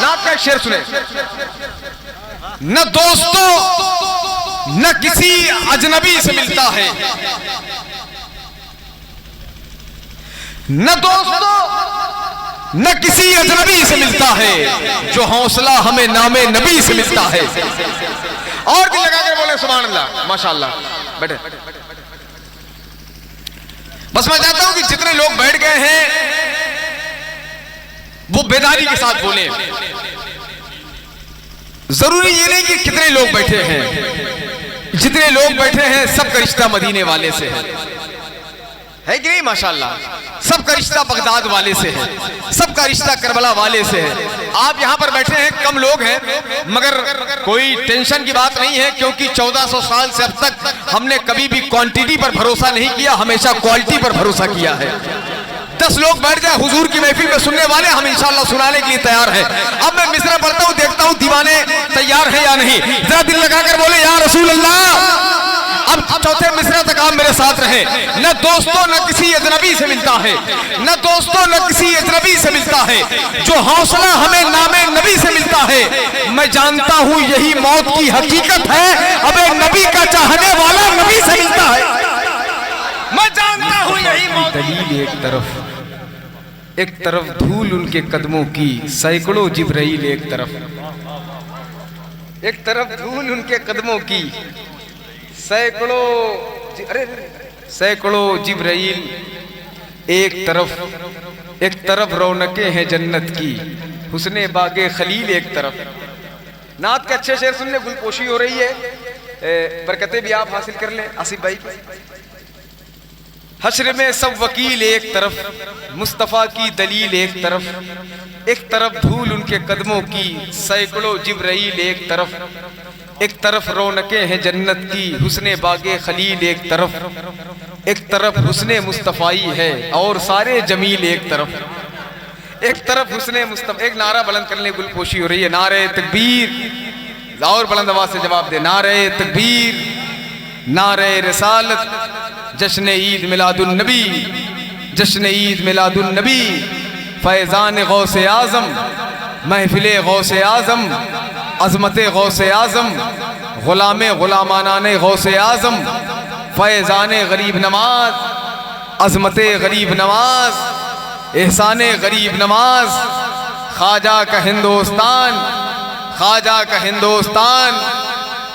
نعت کا ایک شعر سنیں. نہ دوستوں نہ کسی اجنبی سے ملتا ہے, نہ دوستوں نہ کسی اجنبی سے ملتا ہے, جو حوصلہ ہمیں نام نبی سے ملتا ہے. اور دل لگا کر بولے سبحان اللہ. ماشاءاللہ بیٹھے. بس میں چاہتا ہوں کہ جتنے لوگ بیٹھ گئے ہیں وہ بیداری کے ساتھ بولیں. ضروری یہ نہیں کہ کتنے لوگ بیٹھے ہیں, جتنے لوگ بیٹھے ہیں سب کا رشتہ مدینے والے سے ہے کہ نہیں؟ ماشاءاللہ سب کا رشتہ بغداد والے سے ہے, سب کا رشتہ کربلا والے سے ہے. آپ یہاں پر بیٹھے ہیں, کم لوگ ہیں, مگر کوئی ٹینشن کی بات نہیں ہے, کیونکہ 1400 سال سے اب تک ہم نے کبھی بھی کوانٹیٹی پر بھروسہ نہیں کیا, ہمیشہ کوالٹی پر بھروسہ کیا ہے. 10 لوگ بیٹھ جائے حضور کی محفل میں سننے والے, ہم انشاءاللہ سنانے کے لیے تیار ہیں. اب میں مصرع پڑھتا ہوں, دیکھتا ہوں دیوانے تیار ہیں یا نہیں. ذرا دل لگا کر بولے یا رسول اللہ. اب چوتھے مصرع تک آپ میرے ساتھ رہیں. نہ دوستوں نہ کسی اجنبی سے ملتا ہے, نہ دوستوں نہ کسی اجنبی سے ملتا ہے, جو حوصلہ ہمیں نام نبی سے ملتا ہے. میں جانتا ہوں یہی موت کی حقیقت ہے, ابے نبی کا چاہنے والا نبی سے ملتا ہے. میں جانتا ہوں یہی موت. دلیل ایک طرف دھول ان کے قدموں کی, سینکڑوں جبرائیل ایک طرف دھول ان کے قدموں کی, سینکڑوں جبرائیل ایک طرف رونقیں ہیں جنت کی, حسن باغ خلیل ایک طرف. نعت کے اچھے شعر سننے, گل پوشی ہو رہی ہے, برکتیں بھی آپ حاصل کر لیں آصف بھائی. حشر میں سب وکیل ایک طرف, مصطفیٰ کی دلیل ایک طرف دھول ان کے قدموں کی, سینکڑوں جبرائیل ایک طرف رونقیں ہیں جنت کی, حسن باغ خلیل ایک طرف حسن مصطفی ہے, اور سارے جمیل ایک طرف حسن مصطفی. ایک نعرہ بلند کرنے گل پوشی ہو رہی ہے, نعرہ تکبیر. اور بلند آواز سے جواب دے, نعرہ تکبیر, نعرہ رسالت, جشن عید میلاد النبی, جشن عید میلاد النبی, فیضان غوث اعظم, محفل غوث اعظم, عظمت غوث اعظم, غلام غلامانان غوث اعظم, فیضان غریب نواز, عظمت غریب نواز, احسان غریب نواز, خواجہ کا ہندوستان, خواجہ کا ہندوستان.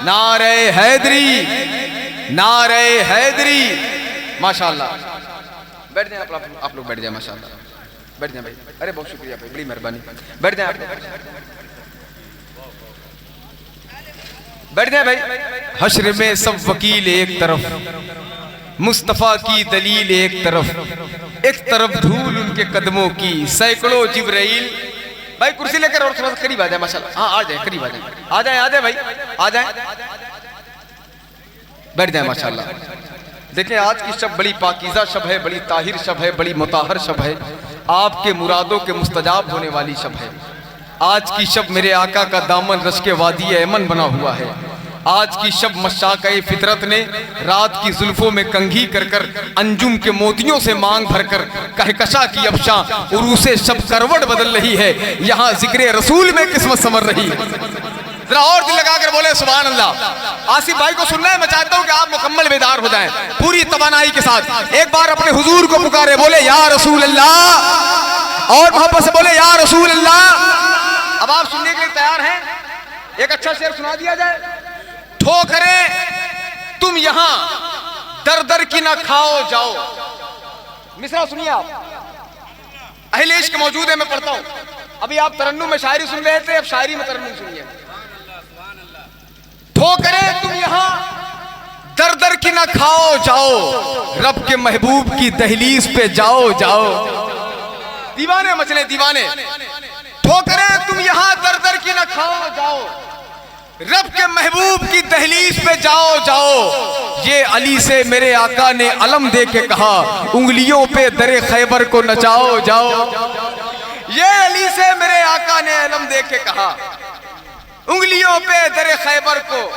نعرہ حیدری, نعرہ حیدری. ماشاءاللہ بیٹھ جائیں آپ لوگ, بیٹھ جائیں. ماشاءاللہ بیٹھ جائیں بھائی. ارے بہت شکریہ بھائی, بڑی مہربانی. بیٹھ جائیں آپ لوگ, بیٹھ جائیں بھائی. حشر میں سب وکیل ایک طرف, مصطفیٰ کی دلیل ایک طرف دھول ان کے قدموں کی, سینکڑوں جبرائیل. بھائی کرسی لے کر اور تھوڑا سا قریب آ جائیں. ماشاءاللہ ہاں آ جائیں, قریب آ جائیں بھائی, آ جائیں, بیٹھ جائیں. ماشاءاللہ دیکھیں آج کی شب بڑی پاکیزہ شب ہے, بڑی طاہر شب ہے, بڑی مطہر شب ہے, آپ کے مرادوں کے مستجاب ہونے والی شب ہے. آج کی شب میرے آقا کا دامن رشک وادی ایمن بنا ہوا ہے. آج کی شب مشاقہ فطرت نے رات کی زلفوں میں کنگھی کر انجم کے موتیوں سے مانگ بھر کر کہکشاں کی افشاں عروس شب کروٹ بدل رہی ہے. یہاں ذکر رسول میں قسمت سنور رہی ہے. ذرا اور دل لگا کر بولے سبحان اللہ. آصف بھائی کو سننا ہے, میں چاہتا ہوں کہ آپ مکمل بیدار ہو جائیں پوری توانائی کے ساتھ. ایک بار اپنے حضور کو پکارے, بولے یا رسول اللہ, اور محبت سے بولے یا رسول اللہ. اب آپ سننے کے لیے تیار ہیں؟ ایک اچھا شعر سنا دیا جائے. ٹھوکریں تم یہاں در در کی نہ کھاؤ جاؤ. مصرع سنیے آپ, اہل عشق موجود ہے, میں پڑھتا ہوں. ابھی آپ ترنم میں شاعری سن رہے تھے, اب شاعری میں ترنم سنیے. ٹھوکریں تم یہاں در در کی نہ کھاؤ جاؤ, رب کے محبوب کی دہلیز پہ جاؤ. دیوانے مچلے دیوانے. ٹھوکریں تم یہاں در در کی نہ کھاؤ جاؤ, رب کے محبوب کی دہلیز پہ جاؤ. یہ علی سے میرے آقا نے علم دے کے کہا, انگلیوں پہ در خیبر کو نچاؤ جاؤ. یہ علی سے میرے آقا نے علم دے کے کہا, انگلیوں پہ در خیبر کو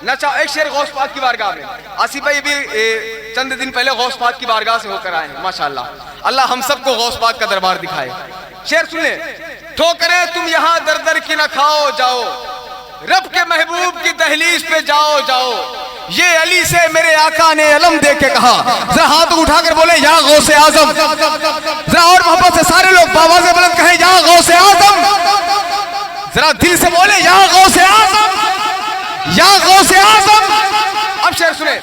نچاؤ. ایک شعر غوث پاک کی بارگاہ میں. آصف بھائی بھی چند دن پہلے غوث پاک کی بارگاہ سے ہو کر آئے ہیں. ماشاءاللہ اللہ ہم سب کو غوث پاک کا دربار دکھائے. شعر سنیں. ٹھوکریں تم یہاں در کی نہ کھاؤ جاؤ، رب کے محبوب کی دہلیز پہ جاؤ جاؤ، یہ علی سے میرے آقا نے علم دے کے کہا۔ ذرا ہاتھ اٹھا کر بولے یا غوث اعظم، ذرا اور محبت سے سارے لوگ بآواز بلند کہیں یا غوث اعظم، ذرا دل سے بولے یا غوث اعظم، یا غوث اعظم۔ اب شعر سنیں،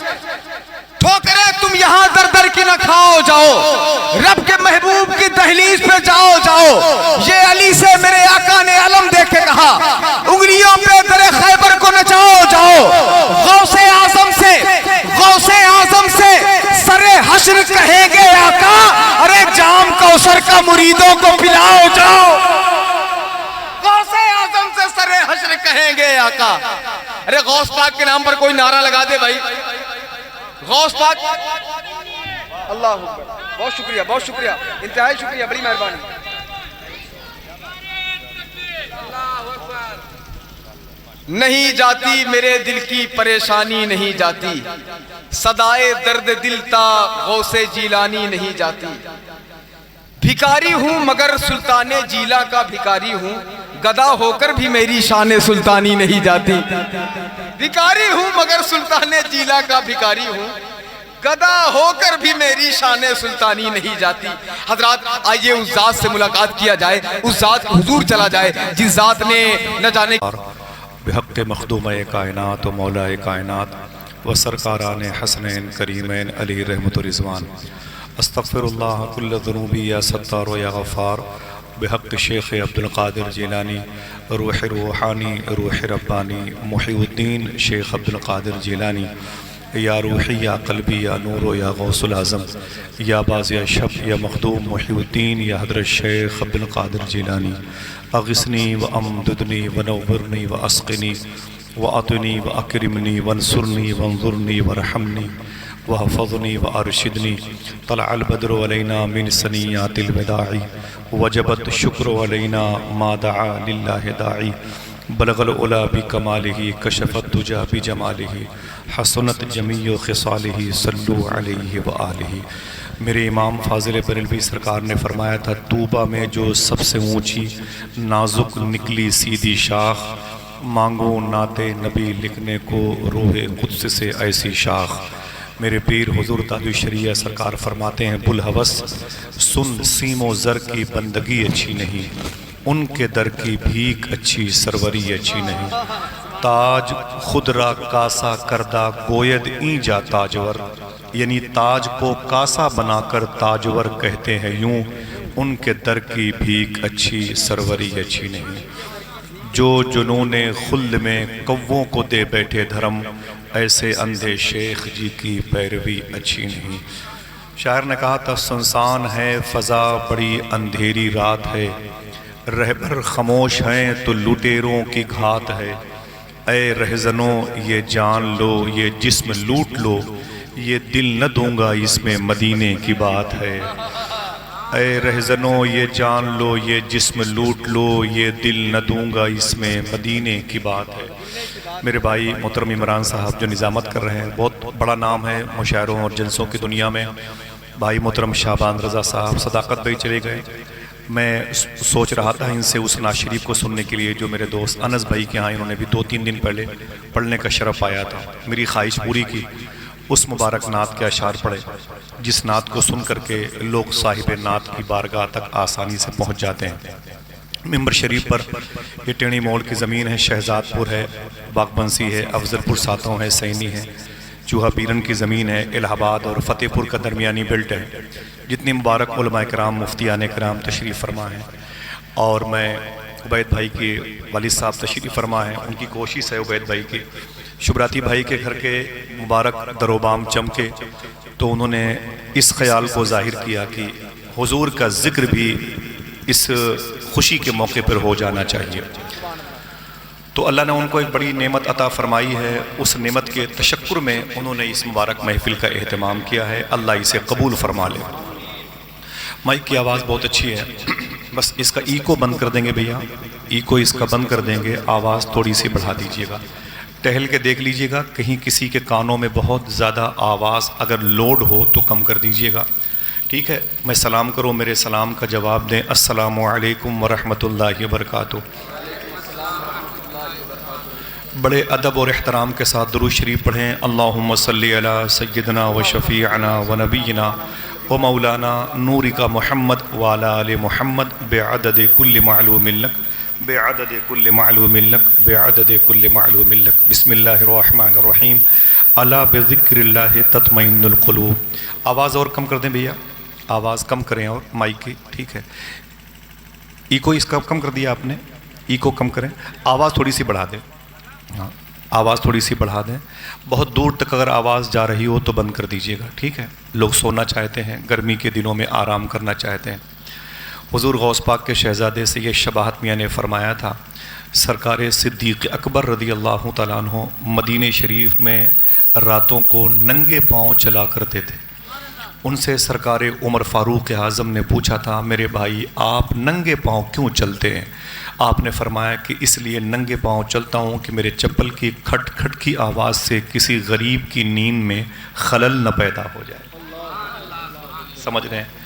ٹھوکریں تم یہاں در در کی نہ کھاؤ جاؤ، رب کے محبوب کی دہلیز پہ جاؤ جاؤ، یہ علی سے میرے آقا نے علم دے کے کہا، انگلیوں پہ در خیبر کو نچاؤ جاؤ، غوث اعظم سے سر حشر کہیں گے آقا، ارے جام کوثر کا مریدوں کو پلاؤ جاؤ۔ غوث اعظم سے سر حشر کہیں گے آقا، ارے غوث پاک کے نام پر کوئی نعرہ لگا دے بھائی، غوث پاک۔ اللہ اکبر، بہت شکریہ، بہت شکریہ، انتہائی شکریہ، بڑی مہربانی۔ نہیں جاتی میرے دل کی پریشانی نہیں جاتی، صدائے درد دل تا غوث جیلانی نہیں جاتی، بھکاری ہوں مگر سلطان جیلا کا بھکاری ہوں، گدا ہو کر بھی میری شان سلطانی نہیں جاتی، بھکاری ہوں مگر سلطان جیلا کا بھکاری ہوں، گدا ہو کر بھی میری شان سلطانی نہیں جاتی۔ حضرات آئیے اس ذات سے ملاقات کیا جائے، اس ذات کے حضور چلا جائے جس ذات نے نہ جانے بحق مخدوم کائنات و مولا کائنات و سرکاران حسنین کریمین علی رحمت و رضوان، استغفر اللہ کل ذنوبی یا ستار و یا غفار، بحق شیخ عبدالقادر جیلانی روح روحانی روح ربانی محی الدین شیخ عبدالقادر جیلانی، یا روحی یا قلبی یا نور و یا غوث العظم، یا باز یا شب یا مخدوم محی الدین یا حضرت شیخ عبدالقادر جیلانی، اغثنی و امددنی و نورنی و اسقنی و اطنی و اکرمنی و انصرنی و انظرنی و رحمنی و حفظنی و ارشدنی، طلع البدر علینا من سنیات الوداعی، وجبت شکر علینا ما دعا للہ داعی، بلغ العلا بکمالہ کشفت تجا بجمالہ، حسنت جمیع خصالہ صلو علیہ وآلہ۔ میرے امام فاضل بریلوی سرکار نے فرمایا تھا، طوبہ میں جو سب سے اونچی نازک نکلی سیدھی شاخ، مانگو نعت نبی لکھنے کو روح قدس سے ایسی شاخ۔ میرے پیر حضور تاج الشریعہ سرکار فرماتے ہیں، بلحوث سن سیم و زر کی بندگی اچھی نہیں، ان کے در کی بھیک اچھی سروری اچھی نہیں، تاج خود را کاسا کردہ گوید این جا تاجور، یعنی تاج کو کاسا بنا کر تاجور کہتے ہیں یوں، ان کے در کی بھیک اچھی سروری اچھی نہیں، جو جنون خلد میں کووں کو دے بیٹھے دھرم، ایسے اندھے شیخ جی کی پیروی اچھی نہیں۔ شاعر نے کہا تھا، سنسان ہے فضا بڑی اندھیری رات ہے، رہبر خاموش ہیں تو لٹیروں کی گھات ہے، اے رہزنوں یہ جان لو یہ جسم لوٹ لو، یہ دل نہ دوں گا اس میں مدینے کی بات ہے، اے رہزنوں یہ جان لو یہ جسم لوٹ لو، یہ دل نہ دوں گا اس میں مدینے کی بات ہے۔ میرے بھائی محترم عمران صاحب جو نظامت کر رہے ہیں، بہت بڑا نام ہے مشاعروں اور جلسوں کی دنیا میں، بھائی محترم شعبان رضا صاحب صداقت بھائی چلے گئے۔ میں سوچ رہا تھا ان سے اس نعت شریف کو سننے کے لیے جو میرے دوست انس بھائی کے ہاں انہوں نے بھی 2-3 دن پہلے پڑھنے کا شرف پایا تھا، میری خواہش پوری کی، اس مبارک نعت کے اشعار پڑھے جس نعت کو سن کر کے لوگ صاحب نعت کی بارگاہ تک آسانی سے پہنچ جاتے ہیں۔ ممبر شریف پر یہ ٹینی مول کی زمین ہے، شہزاد پور ہے، باغ بنسی ہے، افضل پور ساتوں ہے، سینی ہے، چوہا پیرن کی زمین ہے، الہ آباد اور فتح پور کا درمیانی بیلٹ ہے۔ جتنی مبارک علماء کرام مفتیان کرام تشریف فرما ہیں، اور میں عبید بھائی کے والد صاحب تشریف فرما ہیں، ان کی کوشش ہے عبید بھائی کی، شبراتی بھائی کے گھر کے مبارک دروبام چمکے تو انہوں نے اس خیال کو ظاہر کیا کہ حضور کا ذکر بھی اس خوشی کے موقع پر ہو جانا چاہیے، تو اللہ نے ان کو ایک بڑی نعمت عطا فرمائی ہے، اس نعمت کے تشکر میں انہوں نے اس مبارک محفل کا اہتمام کیا ہے، اللہ اسے قبول فرما لے۔ مائک کی آواز بہت اچھی ہے، بس اس کا ایکو بند کر دیں گے بھیا، ایکو اس کا بند کر دیں گے، آواز تھوڑی سی بڑھا دیجئے گا، ٹہل کے دیکھ لیجئے گا، کہیں کسی کے کانوں میں بہت زیادہ آواز اگر لوڈ ہو تو کم کر دیجئے گا، ٹھیک ہے؟ میں سلام کروں، میرے سلام کا جواب دیں، السلام علیکم ورحمۃ اللہ وبرکاتہ۔ بڑے ادب اور احترام کے ساتھ درود شریف پڑھیں. اللہم صلی علی سیدنا و شفیعنا و نبینا و مولانا نورک محمد وعلی آل محمد بعدد کل معلوم لک بعدد کل معلوم لک بعدد کل معلوم لک. بسم اللہ الرحمن الرحیم. الا بذکر اللہ تطمئن القلوب. آواز اور کم کر دیں بھیا, آواز کم کریں اور مائک کی, ٹھیک ہے. ایکو اس کا کم کر دیا آپ نے, ایکو کم کریں. آواز تھوڑی سی بڑھا دیں, ہاں آواز تھوڑی سی بڑھا دیں. بہت دور تک اگر آواز جا رہی ہو تو بند کر دیجیے گا, ٹھیک ہے. لوگ سونا چاہتے ہیں, گرمی کے دنوں میں آرام کرنا چاہتے ہیں. حضور غوث پاک کے شہزادے سے یہ شباہت میاں نے فرمایا تھا. سرکار صدیق اکبر رضی اللہ تعالیٰ عنہ مدینہ شریف میں راتوں کو ننگے پاؤں چلا کرتے تھے. ان سے سرکار عمر فاروق اعظم نے پوچھا تھا, میرے بھائی آپ ننگے پاؤں کیوں چلتے ہیں؟ آپ نے فرمایا کہ اس لیے ننگے پاؤں چلتا ہوں کہ میرے چپل کی کھٹ کھٹ کی آواز سے کسی غریب کی نیند میں خلل نہ پیدا ہو جائے. سمجھ رہے ہیں؟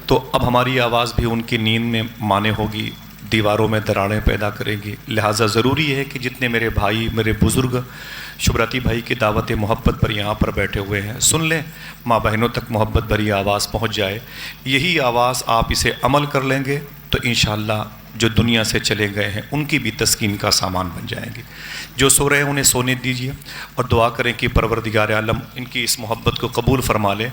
تو اب ہماری آواز بھی ان کی نیند میں مانے ہوگی, دیواروں میں دراڑیں پیدا کرے گی. لہٰذا ضروری ہے کہ جتنے میرے بھائی, میرے بزرگ شبراتی بھائی کی دعوت محبت پر یہاں پر بیٹھے ہوئے ہیں, سن لیں, ماں بہنوں تک محبت بھری آواز پہنچ جائے. یہی آواز آپ اسے عمل کر لیں گے تو انشاءاللہ جو دنیا سے چلے گئے ہیں ان کی بھی تسکین کا سامان بن جائیں گے. جو سو رہے ہیں انہیں سونے دیجیے اور دعا کریں کہ پروردگار عالم ان کی اس محبت کو قبول فرما لے,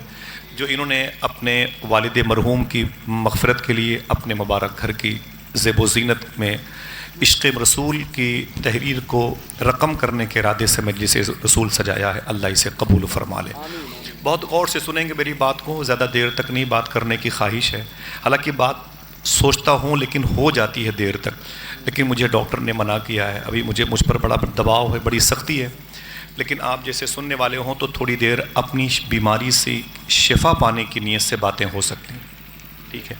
جو انہوں نے اپنے والد مرحوم کی مغفرت کے لیے اپنے مبارک گھر کی زیب و زینت میں عشق رسول کی تحریر کو رقم کرنے کے ارادے سے مجلس رسول سجایا ہے. اللہ اسے قبول فرما لے. بہت غور سے سنیں گے میری بات کو, زیادہ دیر تک نہیں بات کرنے کی خواہش ہے. حالانکہ بات سوچتا ہوں لیکن ہو جاتی ہے دیر تک, لیکن مجھے ڈاکٹر نے منع کیا ہے. ابھی مجھ پر بڑا دباؤ ہے, بڑی سختی ہے, لیکن آپ جیسے سننے والے ہوں تو تھوڑی دیر اپنی بیماری سے شفا پانے کی نیت سے باتیں ہو سکتی ہیں, ٹھیک ہے.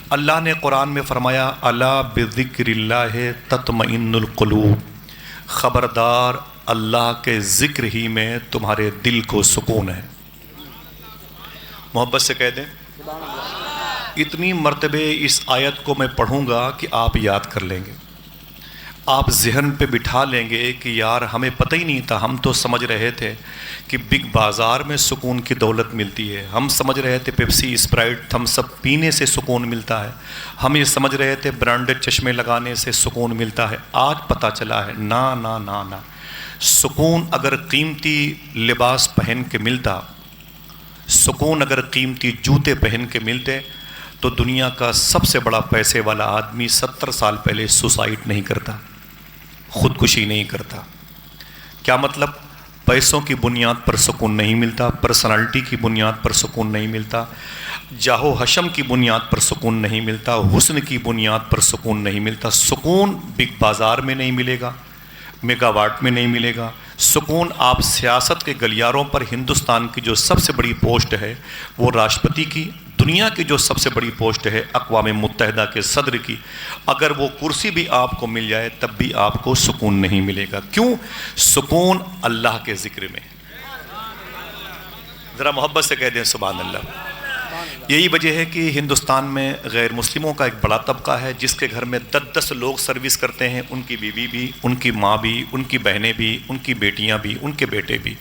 اللہ نے قرآن میں فرمایا الا بذکر اللہ تطمئن القلوب, خبردار اللہ کے ذکر ہی میں تمہارے دل کو سکون ہے. محبت سے کہہ دیں اتنی مرتبہ اس آیت کو میں پڑھوں گا کہ آپ یاد کر لیں گے, آپ ذہن پہ بٹھا لیں گے کہ یار ہمیں پتہ ہی نہیں تھا. ہم تو سمجھ رہے تھے کہ بگ بازار میں سکون کی دولت ملتی ہے, ہم سمجھ رہے تھے پیپسی اسپرائٹ تھمس اپ پینے سے سکون ملتا ہے, ہم یہ سمجھ رہے تھے برانڈڈ چشمے لگانے سے سکون ملتا ہے. آج پتہ چلا ہے نا نا نا نا, سکون اگر قیمتی لباس پہن کے ملتا, سکون اگر قیمتی جوتے پہن کے ملتے تو دنیا کا سب سے بڑا پیسے والا آدمی 70 سال پہلے سوسائڈ نہیں کرتا, خودکشی نہیں کرتا. کیا مطلب؟ پیسوں کی بنیاد پر سکون نہیں ملتا, پرسنالٹی کی بنیاد پر سکون نہیں ملتا, جاہ و حشم کی بنیاد پر سکون نہیں ملتا, حسن کی بنیاد پر سکون نہیں ملتا. سکون بگ بازار میں نہیں ملے گا, میگا واٹ میں نہیں ملے گا. سکون آپ سیاست کے گلیاروں پر, ہندوستان کی جو سب سے بڑی پوسٹ ہے وہ راشٹرپتی کی, دنیا کی جو سب سے بڑی پوسٹ ہے اقوام متحدہ کے صدر کی, اگر وہ کرسی بھی آپ کو مل جائے تب بھی آپ کو سکون نہیں ملے گا. کیوں؟ سکون اللہ کے ذکر میں. ذرا محبت سے کہہ دیں سبحان اللہ. یہی وجہ ہے کہ ہندوستان میں غیر مسلموں کا ایک بڑا طبقہ ہے جس کے گھر میں 10 لوگ سروس کرتے ہیں, ان کی بیوی بھی, ان کی ماں بھی, ان کی بہنیں بھی, ان کی بیٹیاں بھی, ان کے بیٹے بھی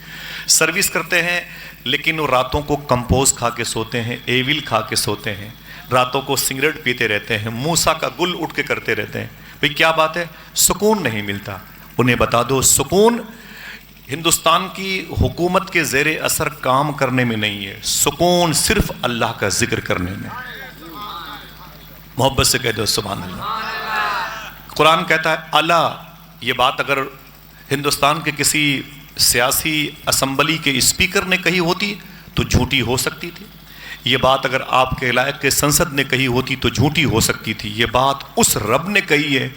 سروس کرتے ہیں, لیکن وہ راتوں کو کمپوز کھا کے سوتے ہیں, ایویل کھا کے سوتے ہیں, راتوں کو سگریٹ پیتے رہتے ہیں, موسیٰ کا گل اٹھ کے کرتے رہتے ہیں. بھئی کیا بات ہے؟ سکون نہیں ملتا. انہیں بتا دو سکون ہندوستان کی حکومت کے زیر اثر کام کرنے میں نہیں ہے, سکون صرف اللہ کا ذکر کرنے میں. محبت سے کہہ دو سبحان اللہ. قرآن کہتا ہے اللہ, یہ بات اگر ہندوستان کے کسی سیاسی اسمبلی کے اسپیکر نے کہی ہوتی تو جھوٹی ہو سکتی تھی. یہ بات اگر آپ کے علاقے کے سنسد نے کہی ہوتی تو جھوٹی ہو سکتی تھی. یہ بات اس رب نے کہی ہے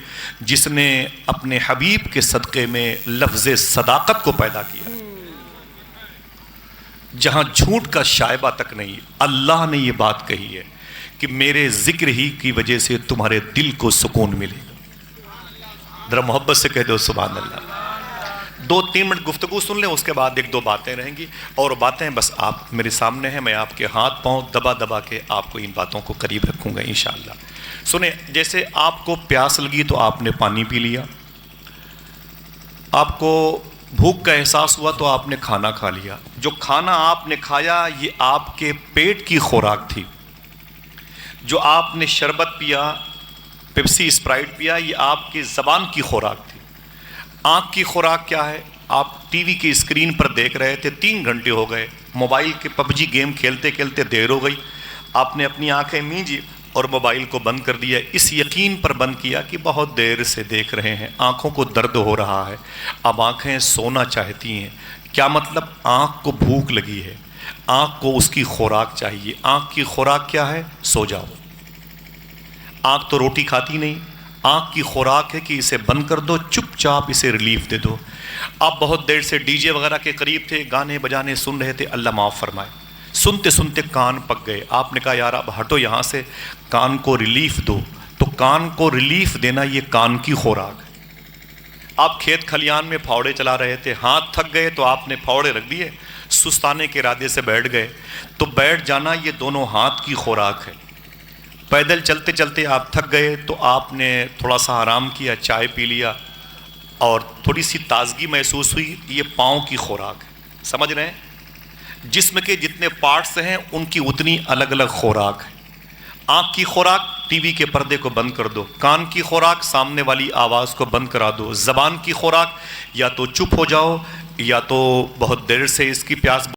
جس نے اپنے حبیب کے صدقے میں لفظ صداقت کو پیدا کیا, جہاں جھوٹ کا شائبہ تک نہیں. اللہ نے یہ بات کہی ہے کہ میرے ذکر ہی کی وجہ سے تمہارے دل کو سکون ملے گا. ذرا محبت سے کہہ دو سبحان اللہ. 2-3 منٹ گفتگو سن لیں, اس کے بعد 1-2 باتیں رہیں گی, اور باتیں بس آپ میرے سامنے ہیں, میں آپ کے ہاتھ پاؤں دبا دبا کے آپ کو ان باتوں کو قریب رکھوں گا انشاءاللہ. سنیں, جیسے آپ کو پیاس لگی تو آپ نے پانی پی لیا, آپ کو بھوک کا احساس ہوا تو آپ نے کھانا کھا لیا. جو کھانا آپ نے کھایا یہ آپ کے پیٹ کی خوراک تھی. جو آپ نے شربت پیا، پیپسی، اسپرائٹ پیا، یہ آپ کی زبان کی خوراک تھی. آنکھ کی خوراک کیا ہے؟ آپ ٹی وی کی اسکرین پر دیکھ رہے تھے، 3 گھنٹے ہو گئے، موبائل کے PUBG گیم کھیلتے کھیلتے دیر ہو گئی، آپ نے اپنی آنکھیں میجی اور موبائل کو بند کر دیا، اس یقین پر بند کیا کہ بہت دیر سے دیکھ رہے ہیں، آنکھوں کو درد ہو رہا ہے، اب آنکھیں سونا چاہتی ہیں. کیا مطلب؟ آنکھ کو بھوک لگی ہے، آنکھ کو اس کی خوراک چاہیے. آنکھ کی خوراک کیا ہے؟ سو جاؤ. آنکھ تو روٹی کھاتی نہیں، آنکھ کی خوراک ہے کہ اسے بند کر دو، چپ چاپ اسے ریلیف دے دو. آپ بہت دیر سے ڈی جے وغیرہ کے قریب تھے، گانے بجانے سن رہے تھے، اللہ معاف فرمائے، سنتے سنتے کان پک گئے. آپ نے کہا یار اب ہٹو یہاں سے، کان کو ریلیف دو. تو کان کو ریلیف دینا یہ کان کی خوراک ہے. آپ کھیت کھلیان میں پھاوڑے چلا رہے تھے، ہاتھ تھک گئے تو آپ نے پھاوڑے رکھ دیے، سستانے کے ارادے سے بیٹھ گئے. تو بیٹھ جانا یہ دونوں ہاتھ کی خوراک ہے. پیدل چلتے چلتے آپ تھک گئے تو آپ نے تھوڑا سا آرام کیا، چائے پی لیا اور تھوڑی سی تازگی محسوس ہوئی، یہ پاؤں کی خوراک ہے. سمجھ رہے ہیں؟ جسم کے جتنے پارٹس ہیں ان کی اتنی الگ الگ خوراک ہے. آنکھ کی خوراک ٹی وی کے پردے کو بند کر دو، کان کی خوراک سامنے والی آواز کو بند کرا دو، زبان کی خوراک یا تو چپ ہو جاؤ یا تو بہت دیر سے اس کی پیاس